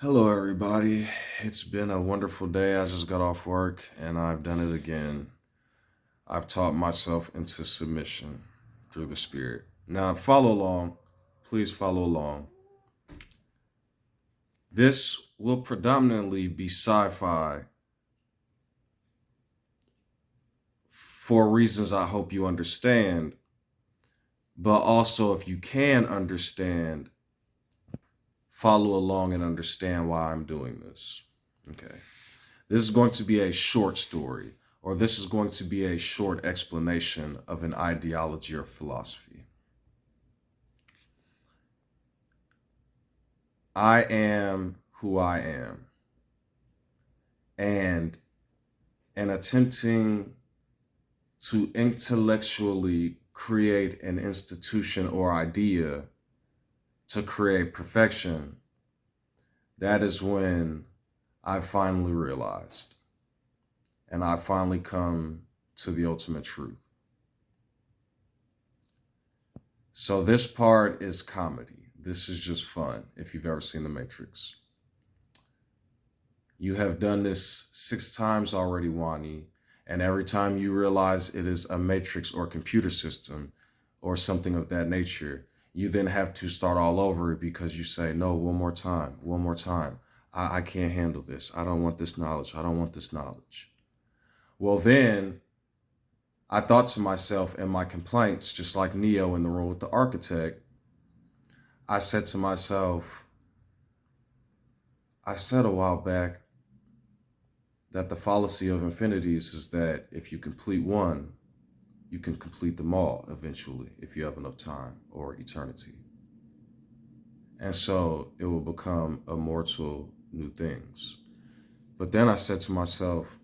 Hello, everybody. It's been a wonderful day. I just got off work and I've done it again. I've taught myself into submission through the Spirit. Now, follow along. Please follow along. This will predominantly be sci fi for reasons I hope you understand, but also if you can understand, follow along and understand why I'm doing this. Okay. This is going to be a short story, or this is going to be a short explanation of an ideology or philosophy. I am who I am, and in attempting to intellectually create an institution or idea to create perfection, that is when I finally realized and I finally come to the ultimate truth. So this part is comedy. This is just fun if you've ever seen The Matrix. You have done this 6 times already, Wani, and every time you realize it is a matrix or computer system or something of that nature, you then have to start all over because you say, no, one more time, one more time. I can't handle this. I don't want this knowledge. I don't want this knowledge. Well, then I thought to myself in my complaints, just like Neo in the room with the architect, I said to myself, I said a while back that the fallacy of infinities is that if you complete one, you can complete them all eventually if you have enough time or eternity. And so it will become immortal new things. But then I said to myself,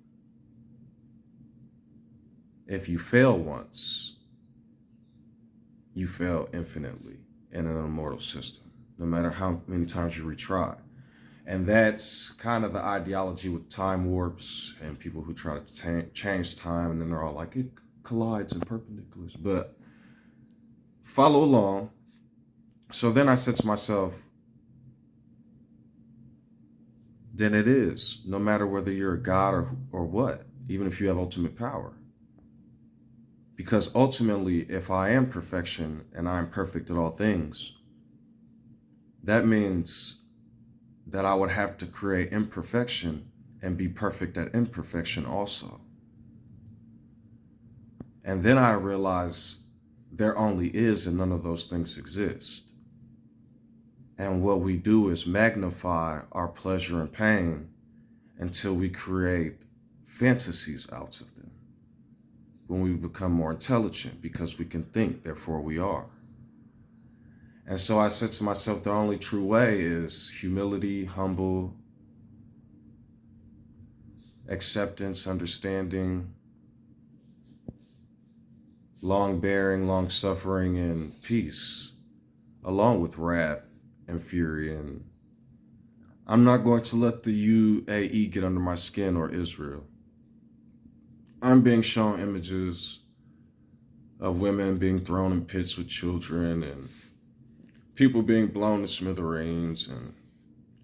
if you fail once, you fail infinitely in an immortal system, no matter how many times you retry. And that's kind of the ideology with time warps and people who try to change time, and then they're all like, it collides in perpendiculars. But follow along. So then I said to myself, then it is, no matter whether you're a god or what, even if you have ultimate power. Because ultimately, if I am perfection and I am perfect at all things, that means that I would have to create imperfection and be perfect at imperfection also. And then I realize there only is and none of those things exist. And what we do is magnify our pleasure and pain until we create fantasies out of them. When we become more intelligent because we can think, therefore we are. And so I said to myself, the only true way is humility, humble, acceptance, understanding, long bearing, long suffering, and peace, along with wrath and fury. And I'm not going to let the UAE get under my skin or Israel. I'm being shown images of women being thrown in pits with children and people being blown to smithereens and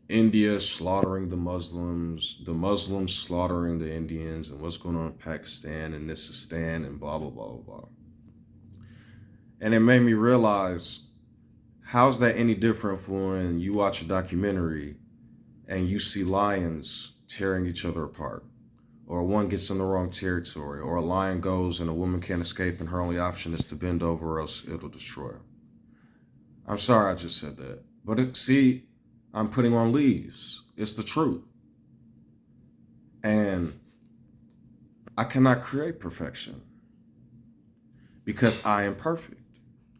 India slaughtering the Muslims slaughtering the Indians, and what's going on in Pakistan and Nisistan and blah, blah, blah, blah, blah. And it made me realize, how's that any different from when you watch a documentary and you see lions tearing each other apart? Or one gets in the wrong territory, or a lion goes and a woman can't escape and her only option is to bend over or else it'll destroy her. I'm sorry I just said that. But see, I'm putting on leaves. It's the truth. And I cannot create perfection because I am perfect.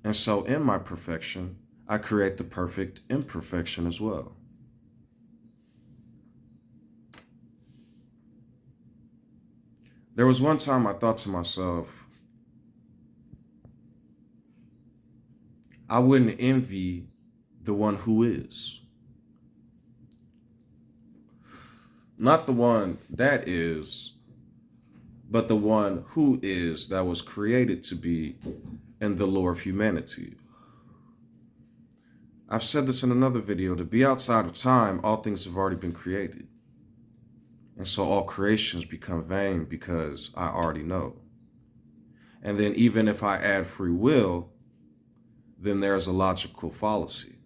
And so in my perfection, I create the perfect imperfection as well. There was one time I thought to myself, I wouldn't envy the one who is. Not the one that is, but the one who is that was created to be in the lore of humanity. I've said this in another video, to be outside of time, all things have already been created. And so all creations become vain because I already know. And then even if I add free will, then there's a logical fallacy.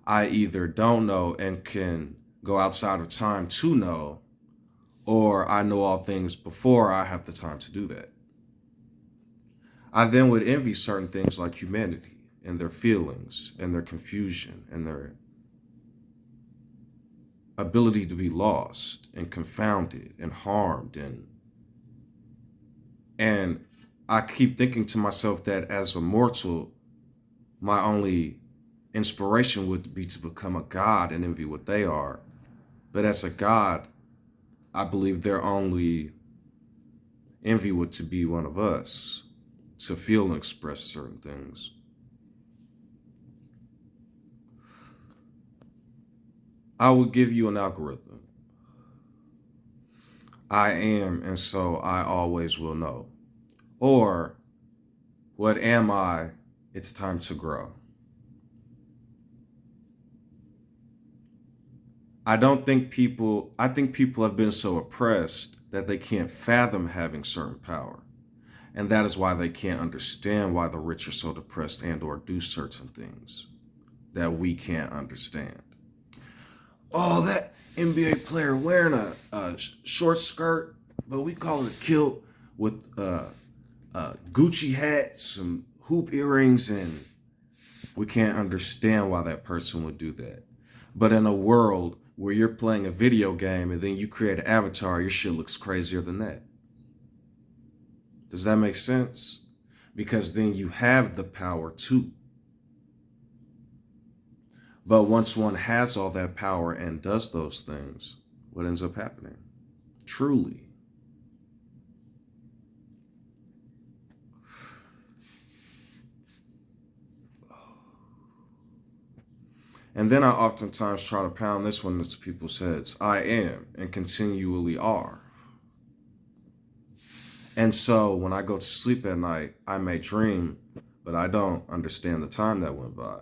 I either don't know and can go outside of time to know, or I know all things before I have the time to do that. I then would envy certain things like humanity and their feelings and their confusion and their ability to be lost and confounded and harmed, and I keep thinking to myself that as a mortal, my only inspiration would be to become a god and envy what they are. But as a god, I believe their only envy would to be one of us, to feel and express certain things. I will give you an algorithm. I am, and so I always will know. Or, what am I? It's time to grow. I think people have been so oppressed that they can't fathom having certain power. And that is why they can't understand why the rich are so depressed and or do certain things that we can't understand. Oh, that NBA player wearing a short skirt, but we call it a kilt with Gucci hat, some hoop earrings, and we can't understand why that person would do that. But in a world where you're playing a video game and then you create an avatar, your shit looks crazier than that. Does that make sense? Because then you have the power too. But once one has all that power and does those things, what ends up happening? Truly. And then I oftentimes try to pound this one into people's heads. I am and continually are. And so when I go to sleep at night, I may dream, but I don't understand the time that went by.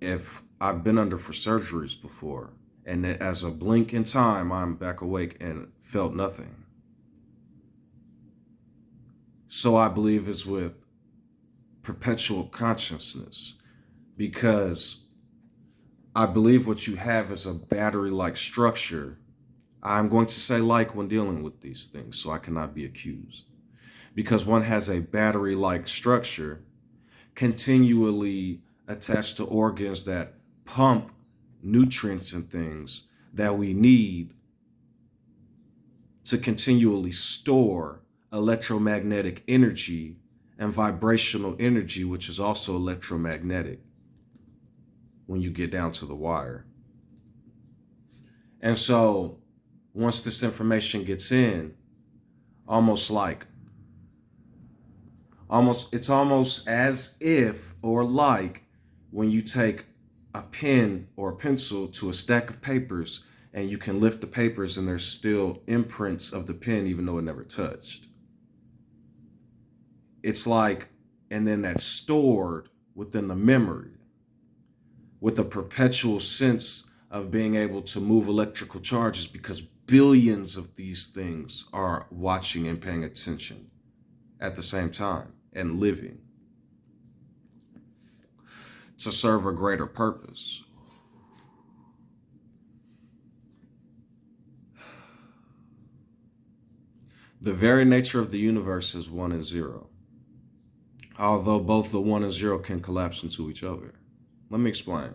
If I've been under for surgeries before, and as a blink in time, I'm back awake and felt nothing. So I believe it's with perpetual consciousness, because I believe what you have is a battery-like structure. I'm going to say like when dealing with these things, so I cannot be accused. Because one has a battery-like structure continually attached to organs that pump nutrients and things that we need to continually store electromagnetic energy and vibrational energy, which is also electromagnetic when you get down to the wire. And so once this information gets in, it's almost as if, or like when you take a pen or a pencil to a stack of papers and you can lift the papers and there's still imprints of the pen even though it never touched. It's like, and then that's stored within the memory with a perpetual sense of being able to move electrical charges, because billions of these things are watching and paying attention at the same time and living to serve a greater purpose. The very nature of the universe is 1 and 0, although both the 1 and 0 can collapse into each other. Let me explain.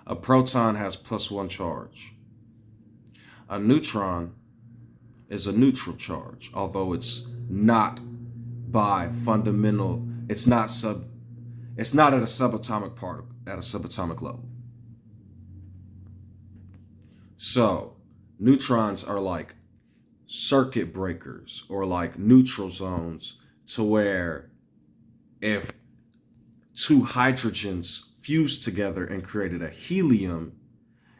A proton has +1 charge. A neutron is a neutral charge, although it's not by fundamental, it's not at a subatomic particle, at a subatomic level. So neutrons are like circuit breakers or like neutral zones, to where if two hydrogens fused together and created a helium,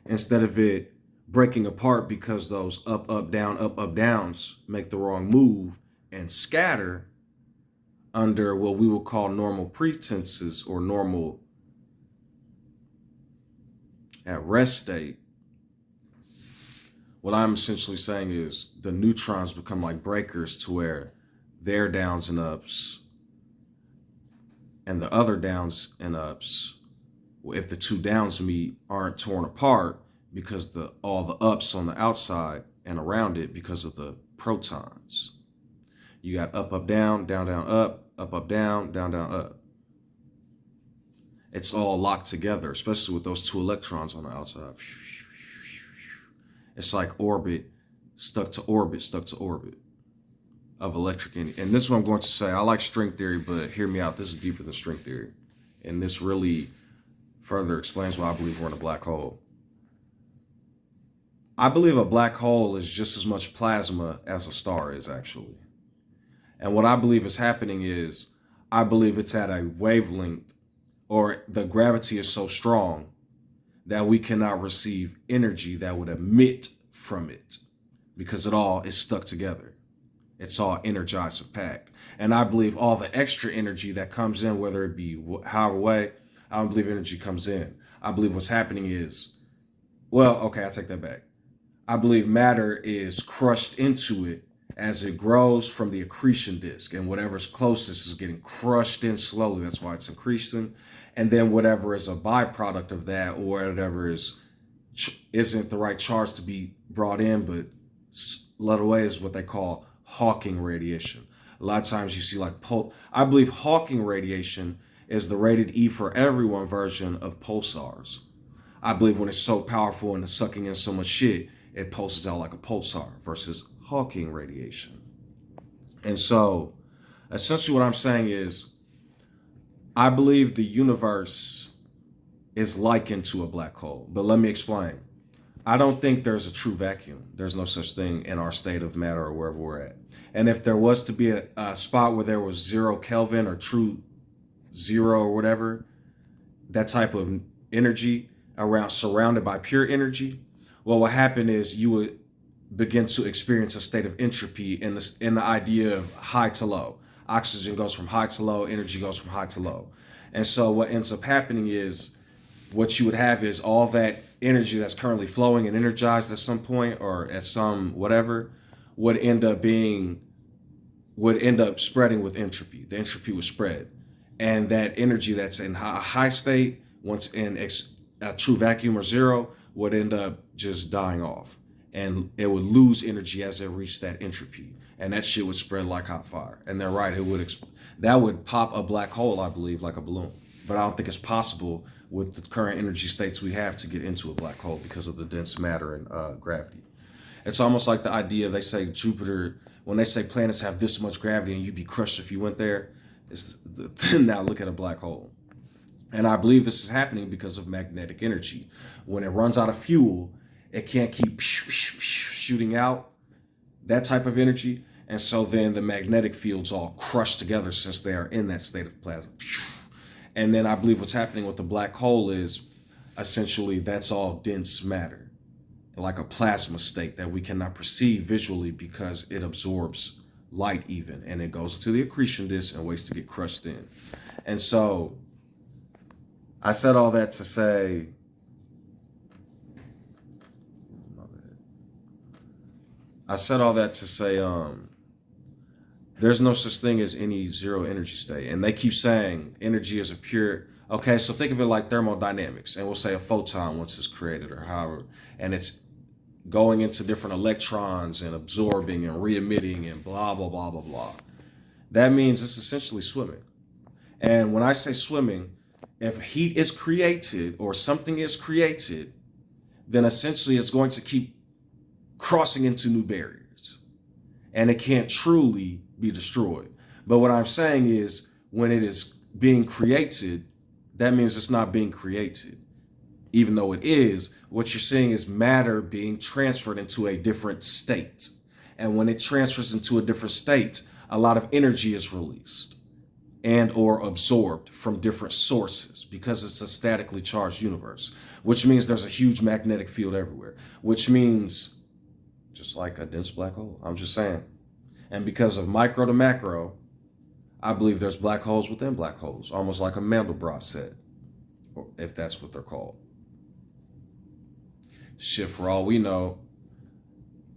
instead of it breaking apart because those up, up, downs make the wrong move and scatter under what we will call normal pretenses or normal At rest state, what I'm essentially saying is the neutrons become like breakers to where their downs and ups and the other downs and ups, if the two downs meet, aren't torn apart because the all the ups on the outside and around it because of the protons. You got up, up, down, down, down, up, down, down, down, up. It's all locked together, especially with those two electrons on the outside. It's like orbit, stuck to orbit, stuck to orbit of electric energy. And this is what I'm going to say. I like string theory, but hear me out. This is deeper than string theory. And this really further explains why I believe we're in a black hole. I believe a black hole is just as much plasma as a star is, actually. And what I believe is happening is, I believe it's at a wavelength, or the gravity is so strong that we cannot receive energy that would emit from it because it all is stuck together. It's all energized and packed. And I believe all the extra energy that comes in, whether it be however way, I don't believe energy comes in. I believe what's happening is, well, okay, I take that back. I believe matter is crushed into it as it grows from the accretion disk, and whatever's closest is getting crushed in slowly. That's why it's increasing. And then whatever is a byproduct of that, or whatever isn't the right charge to be brought in, but let away, is what they call Hawking radiation. A lot of times you see like I believe Hawking radiation is the rated E for everyone version of pulsars. I believe when it's so powerful and it's sucking in so much shit, it pulses out like a pulsar versus Hawking radiation. And so essentially what I'm saying is, I believe the universe is likened to a black hole. But let me explain. I don't think there's a true vacuum. There's no such thing in our state of matter or wherever we're at. And if there was to be a spot where there was 0 Kelvin or true zero or whatever, that type of energy around, surrounded by pure energy, what would happen is you would begin to experience a state of entropy in the idea of high to low. Oxygen goes from high to low, energy goes from high to low. And so what ends up happening is, what you would have is all that energy that's currently flowing and energized at some point or at some whatever would end up spreading with entropy. The entropy would spread. And that energy that's in a high state, once in a true vacuum or zero, would end up just dying off. And it would lose energy as it reached that entropy. And that shit would spread like hot fire. And they're right, that would pop a black hole, I believe, like a balloon. But I don't think it's possible with the current energy states we have to get into a black hole because of the dense matter and gravity. It's almost like the idea, they say Jupiter, when they say planets have this much gravity and you'd be crushed if you went there, now look at a black hole. And I believe this is happening because of magnetic energy. When it runs out of fuel, it can't keep shooting out that type of energy. And so then the magnetic fields all crush together since they are in that state of plasma. And then I believe what's happening with the black hole is essentially that's all dense matter, like a plasma state that we cannot perceive visually because it absorbs light even, and it goes to the accretion disk and waits to get crushed in. And so I said all that to say, there's no such thing as any zero energy state. And they keep saying energy is a pure, okay, so think of it like thermodynamics. And we'll say a photon once it's created or however, and it's going into different electrons and absorbing and re-emitting and blah, blah, blah, blah, blah. That means it's essentially swimming. And when I say swimming, if heat is created or something is created, then essentially it's going to keep crossing into new barriers. And it can't truly be destroyed. But what I'm saying is, when it is being created, that means it's not being created. Even though it is, what you're seeing is matter being transferred into a different state. And when it transfers into a different state, a lot of energy is released and or absorbed from different sources because it's a statically charged universe, which means there's a huge magnetic field everywhere, which means just like a dense black hole. I'm just saying. And because of micro to macro, I believe there's black holes within black holes, almost like a Mandelbrot set, if that's what they're called. Shit, for all we know,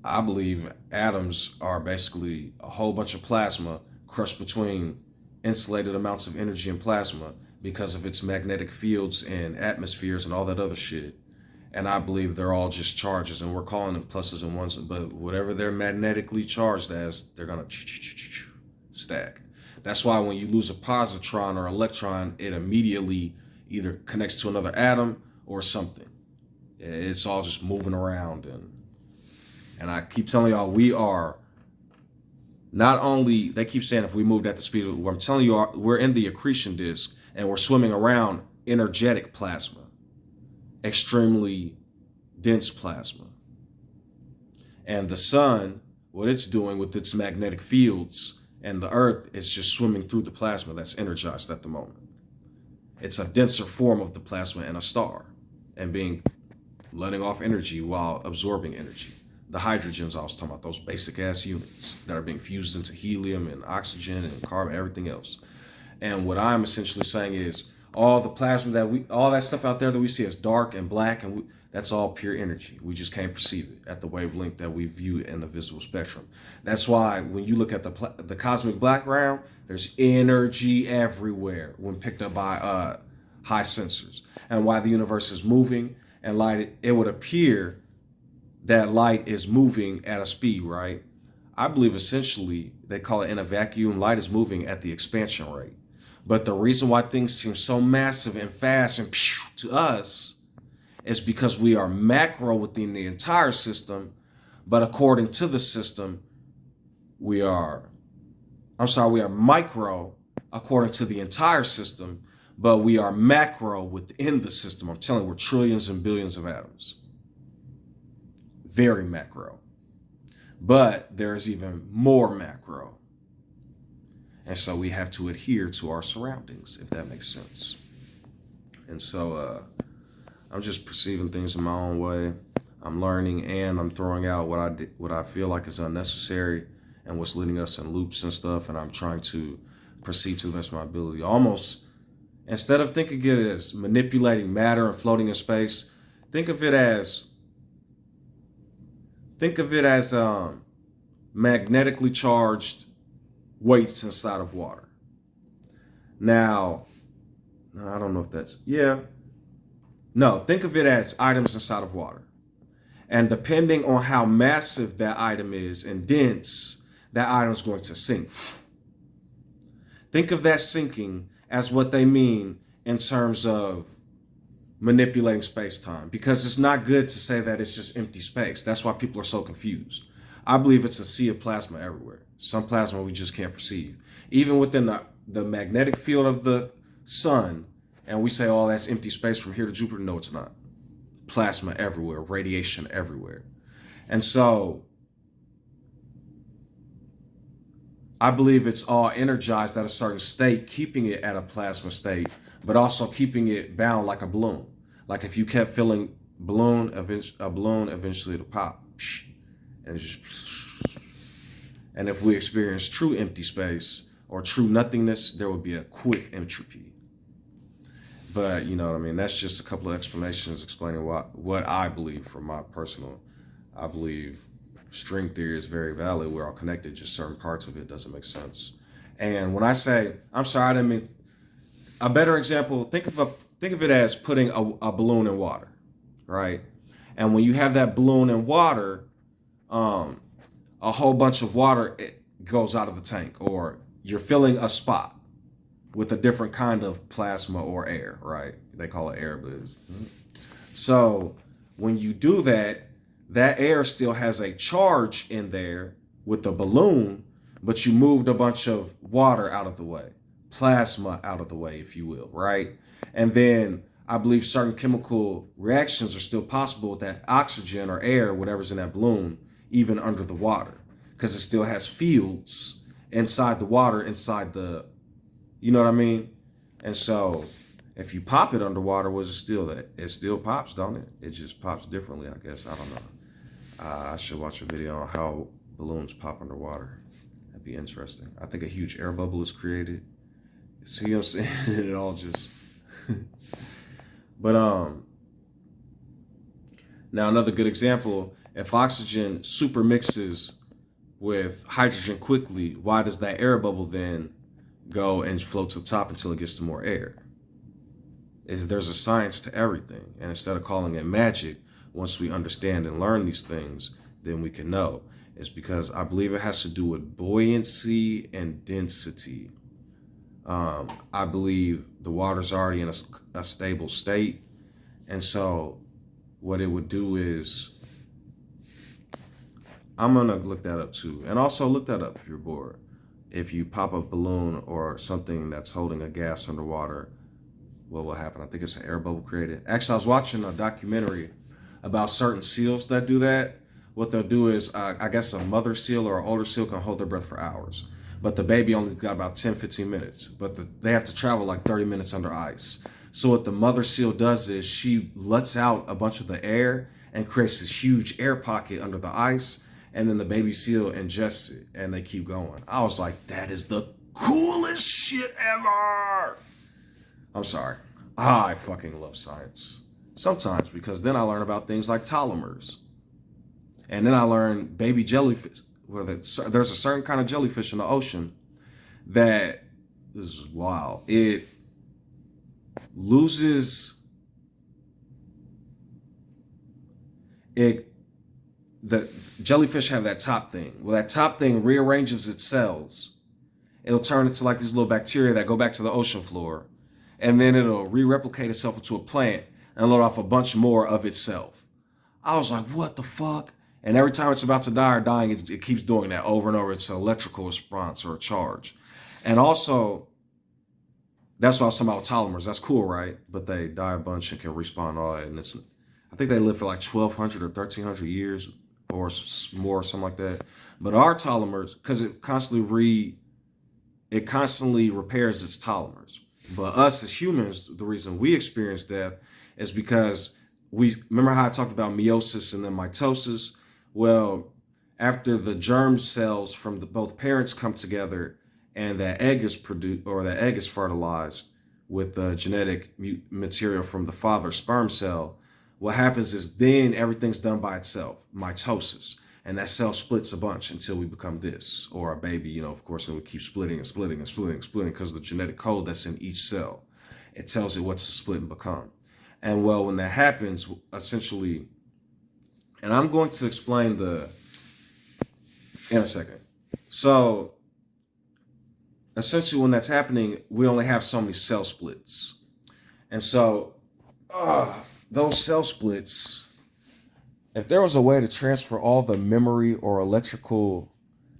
I believe atoms are basically a whole bunch of plasma crushed between insulated amounts of energy and plasma because of its magnetic fields and atmospheres and all that other shit. And I believe they're all just charges, and we're calling them pluses and ones, but whatever they're magnetically charged as, they're gonna stack. That's why when you lose a positron or electron, it immediately either connects to another atom or something. It's all just moving around, and I keep telling y'all, we are not only, they keep saying if we moved at the speed of, I'm telling you, we're in the accretion disk and we're swimming around energetic plasma, extremely dense plasma. And the sun, what it's doing with its magnetic fields, and the earth is just swimming through the plasma that's energized at the moment. It's a denser form of the plasma in a star and letting off energy while absorbing energy. The hydrogens I was talking about, those basic ass units that are being fused into helium and oxygen and carbon, everything else. And what I'm essentially saying is all the plasma all that stuff out there that we see as dark and black, and that's all pure energy. We just can't perceive it at the wavelength that we view in the visible spectrum. That's why when you look at the cosmic background, there's energy everywhere when picked up by high sensors. And why the universe is moving and light, it would appear that light is moving at a speed, right? I believe essentially they call it in a vacuum, light is moving at the expansion rate. But the reason why things seem so massive and fast and to us is because we are macro within the entire system, but according to the system, we are micro according to the entire system, but we are macro within the system. I'm telling you, we're trillions and billions of atoms. Very macro. But there's even more macro. And so we have to adhere to our surroundings, if that makes sense. And so I'm just perceiving things in my own way. I'm learning and I'm throwing out what I feel like is unnecessary and what's leading us in loops and stuff. And I'm trying to perceive to the best of my ability. Almost, instead of thinking it as manipulating matter and floating in space, think of it as magnetically charged weights inside of water. Now, I don't know if that's, yeah. No, think of it as items inside of water. And depending on how massive that item is and dense, that item's going to sink. Think of that sinking as what they mean in terms of manipulating space-time, because it's not good to say that it's just empty space. That's why people are so confused. I believe it's a sea of plasma everywhere. Some plasma we just can't perceive. Even within the magnetic field of the sun, and we say, oh, that's empty space from here to Jupiter. No, it's not. Plasma everywhere, radiation everywhere. And so I believe it's all energized at a certain state, keeping it at a plasma state, but also keeping it bound like a balloon. Like if you kept filling a balloon, eventually it'll pop. And it's just, and if we experience true empty space or true nothingness, there will be a quick entropy. But you know what I mean? That's just a couple of explanations explaining what I believe from my personal. I believe string theory is very valid. We're all connected. Just certain parts of it doesn't make sense. And when I say, I'm sorry, I didn't mean. A better example, think of it as putting a balloon in water, right? And when you have that balloon in water, a whole bunch of water goes out of the tank, or you're filling a spot with a different kind of plasma or air, right? They call it air, but so when you do that, that air still has a charge in there with the balloon, but you moved a bunch of water out of the way, plasma out of the way, if you will, right? And then I believe certain chemical reactions are still possible with that oxygen or air, whatever's in that balloon, even under the water, because it still has fields inside the water, inside the, you know what I mean? And so if you pop it underwater, was it still that? It still pops, don't it? It just pops differently, I guess. I don't know. I should watch a video on how balloons pop underwater. That'd be interesting. I think a huge air bubble is created. See what I'm saying? It all just... But Now, another good example, if oxygen super mixes with hydrogen quickly, why does that air bubble then go and float to the top until it gets to more air? Is there's a science to everything. And instead of calling it magic, once we understand and learn these things, then we can know. It's because I believe it has to do with buoyancy and density. I believe the water's already in a stable state. And so what it would do is, I'm going to look that up too. And also look that up if you're bored. If you pop a balloon or something that's holding a gas underwater, what will happen? I think it's an air bubble created. Actually, I was watching a documentary about certain seals that do that. What they'll do is, I guess a mother seal or an older seal can hold their breath for hours, but the baby only got about 10, 15 minutes. But they have to travel like 30 minutes under ice. So what the mother seal does is she lets out a bunch of the air and creates this huge air pocket under the ice, and then the baby seal ingests it, and they keep going. I was like, that is the coolest shit ever. I'm sorry. I fucking love science. Sometimes, because then I learn about things like polymers. And then I learn baby jellyfish. Well, there's a certain kind of jellyfish in the ocean that, this is wild. It loses it. The jellyfish have that top thing. Well, that top thing rearranges its cells. It'll turn into like these little bacteria that go back to the ocean floor, and then it'll re-replicate itself into a plant and load off a bunch more of itself. I was like, what the fuck? And every time it's about to die or dying, it keeps doing that over and over. It's an electrical response or a charge. And also, that's what I was talking about polymers. That's cool, right? But they die a bunch and can respawn all that. And I think they live for like 1,200 or 1,300 years or more, something like that. But our polymers, because it constantly repairs its polymers. But us as humans, the reason we experience death is because we remember how I talked about meiosis and then mitosis. Well, after the germ cells from both parents come together and that egg is produced or that egg is fertilized with the genetic material from the father's sperm cell, what happens is then everything's done by itself, mitosis. And that cell splits a bunch until we become this, or a baby, of course, and we keep splitting and splitting and splitting and splitting because the genetic code that's in each cell, it tells it what to split and become. And well, when that happens, essentially, and I'm going to explain in a second. So essentially when that's happening, we only have so many cell splits. And so those cell splits, if there was a way to transfer all the memory or electrical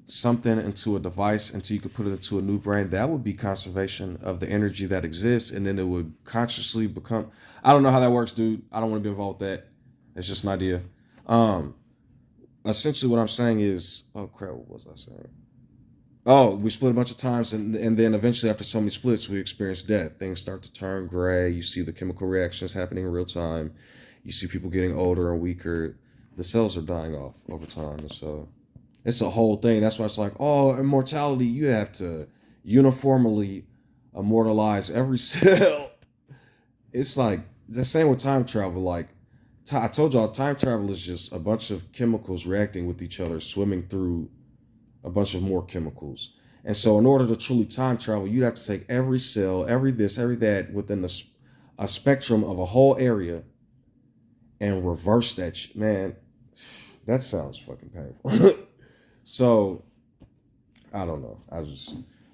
something into a device until you could put it into a new brain, that would be conservation of the energy that exists. And then it would consciously become, I don't know how that works, dude. I don't want to be involved with that. It's just an idea. Essentially what I'm saying is, oh crap, what was I saying? Oh, we split a bunch of times, and then eventually after so many splits, we experience death. Things start to turn gray. You see the chemical reactions happening in real time. You see people getting older and weaker. The cells are dying off over time. And so it's a whole thing. That's why it's like, oh, immortality, you have to uniformly immortalize every cell. It's like the same with time travel. Like I told y'all, time travel is just a bunch of chemicals reacting with each other, swimming through a bunch of more chemicals. And so in order to truly time travel, you'd have to take every cell, every this, every that within a spectrum of a whole area and reverse that shit. Man, that sounds fucking painful. So I don't know.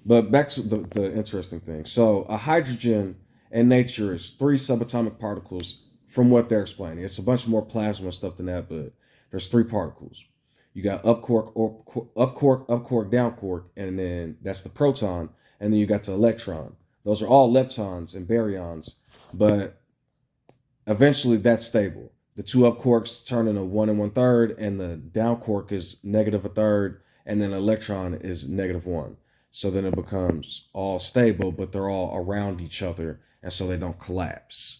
But back to the interesting thing. So a hydrogen in nature is 3 subatomic particles from what they're explaining. It's a bunch more plasma stuff than that, but there's 3 particles. You got up quark, down quark, and then that's the proton, and then you got the electron. Those are all leptons and baryons, but eventually that's stable. The 2 up quarks turn into 1 1/3, and the down quark is negative 1/3, and then electron is negative 1. So then it becomes all stable, but they're all around each other, and so they don't collapse.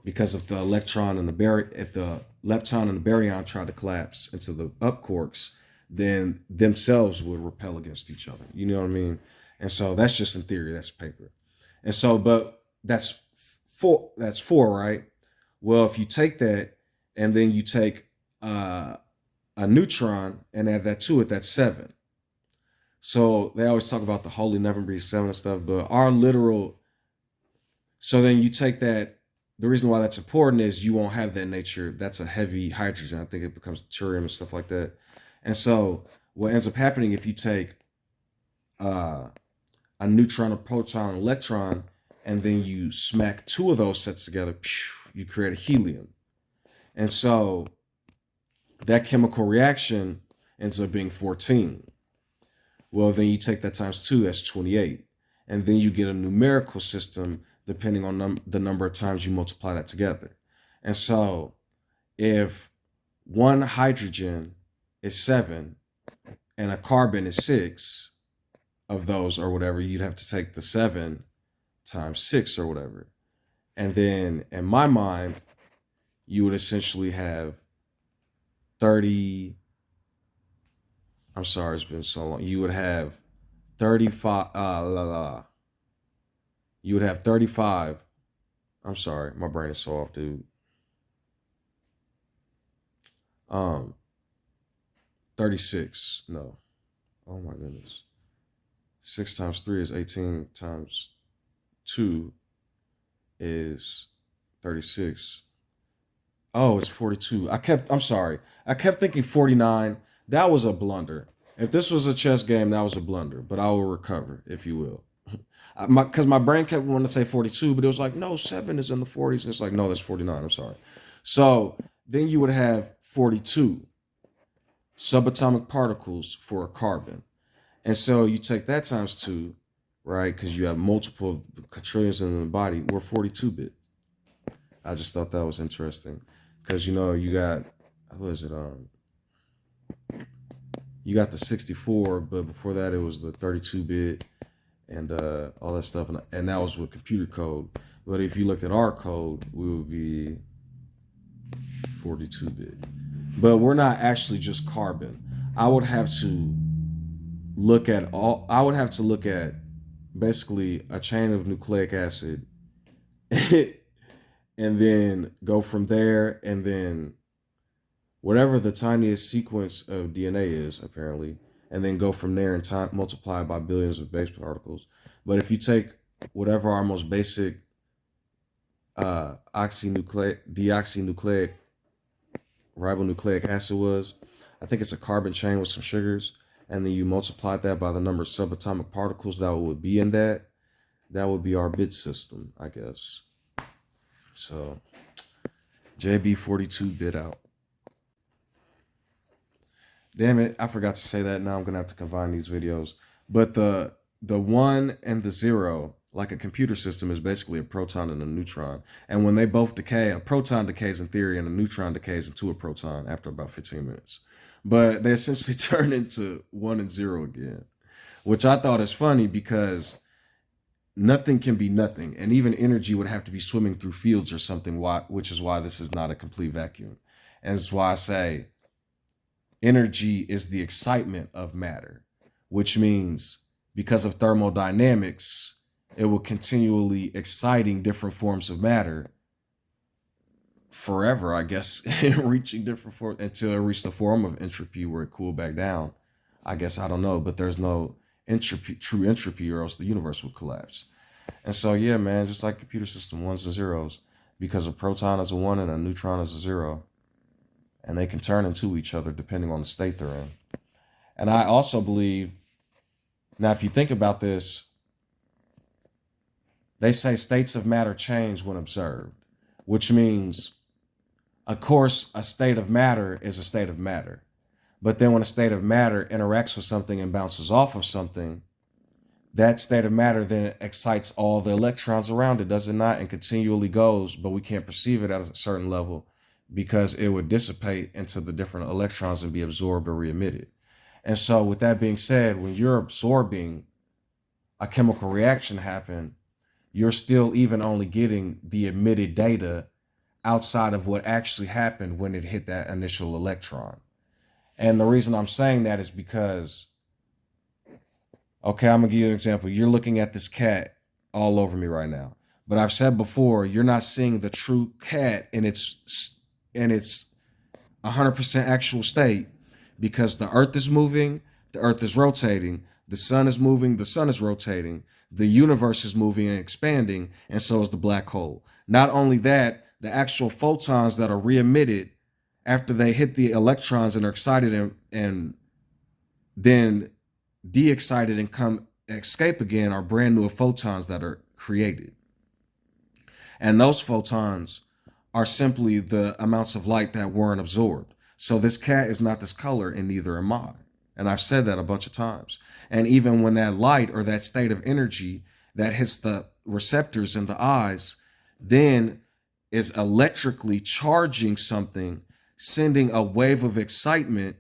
Because if the lepton and the baryon try to collapse into the up quarks, then themselves would repel against each other. You know what I mean? And so that's just in theory. That's paper. And so, but that's 4. That's 4, right? Well, if you take that and then you take uh, a neutron and add that to it, that's 7. So they always talk about the holy never be 7 and stuff, but our literal. So then you take that. The reason why that's important is you won't have that nature. That's a heavy hydrogen. I think it becomes deuterium and stuff like that. And so what ends up happening if you take uh, a neutron, a proton, an electron, and then you smack 2 of those sets together, you create a helium. And so that chemical reaction ends up being 14. Well, then you take that times 2, that's 28. And then you get a numerical system depending on the number of times you multiply that together. And so if one hydrogen is 7 and a carbon is 6 of those or whatever, you'd have to take the 7 times 6 or whatever. And then in my mind, you would essentially have 30. I'm sorry, it's been so long. You would have 35. You would have 35. I'm sorry, my brain is so off, dude. 36. No. Oh my goodness. 6 times 3 is 18 times 2 is 36. Oh, it's 42. I'm sorry. I kept thinking 49. That was a blunder. If this was a chess game, that was a blunder, but I will recover, if you will. Because my brain kept wanting to say 42, but it was like, no, 7 is in the 40s. And it's like, no, that's 49. I'm sorry. So then you would have 42 subatomic particles for a carbon. And so you take that times 2, right? Because you have multiple quadrillions in the body. We're 42-bit. I just thought that was interesting. Because, you got, what is it? You got the 64, but before that it was the 32-bit and all that stuff. And that was with computer code. But if you looked at our code, we would be 42-bit. But we're not actually just carbon. I would have to look at basically a chain of nucleic acid and then go from there, and then whatever the tiniest sequence of DNA is, apparently, and then go from there and multiply by billions of base particles. But if you take whatever our most basic deoxynucleic ribonucleic acid was, I think it's a carbon chain with some sugars, and then you multiply that by the number of subatomic particles that would be in that would be our bit system, I guess. So JB42 bit out. Damn it, I forgot to say that. Now I'm gonna have to combine these videos. But the 1 and the 0, like a computer system, is basically a proton and a neutron. And when they both decay, a proton decays in theory and a neutron decays into a proton after about 15 minutes. But they essentially turn into 1 and 0 again, which I thought is funny because nothing can be nothing. And even energy would have to be swimming through fields or something, which is why this is not a complete vacuum. And it's why I say energy is the excitement of matter, which means because of thermodynamics, it will continually exciting different forms of matter forever, I guess, reaching different forms until it reached the form of entropy where it cooled back down. I guess, I don't know, but there's no true entropy, or else the universe would collapse. And so, yeah, man, just like computer system, 1s and 0s, because a proton is a 1 and a neutron is a 0. And they can turn into each other depending on the state they're in. And I also believe, now if you think about this, they say states of matter change when observed, which means, of course, a state of matter is a state of matter. But then when a state of matter interacts with something and bounces off of something, that state of matter then excites all the electrons around it, does it not? And continually goes, but we can't perceive it at a certain level because it would dissipate into the different electrons and be absorbed or re-emitted. And so with that being said, when you're absorbing a chemical reaction happen, you're still even only getting the emitted data outside of what actually happened when it hit that initial electron. And the reason I'm saying that is because, okay, I'm gonna give you an example. You're looking at this cat all over me right now, but I've said before, you're not seeing the true cat in its 100% actual state, because the earth is moving, the earth is rotating, the sun is moving, the sun is rotating, the universe is moving and expanding, and so is the black hole. Not only that, the actual photons that are re-emitted after they hit the electrons and are excited and then de-excited and come escape again are brand new photons that are created. And those photons are simply the amounts of light that weren't absorbed. So this cat is not this color, and neither am I. And I've said that a bunch of times. And even when that light or that state of energy that hits the receptors in the eyes, then is electrically charging something, sending a wave of excitement,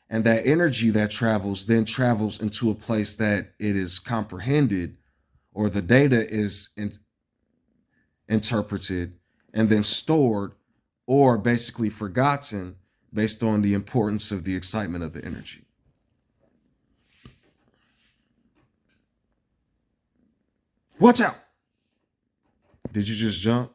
and that energy that travels then travels into a place that it is comprehended, or the data is interpreted and then stored, or basically forgotten based on the importance of the excitement of the energy. Watch out! Did you just jump?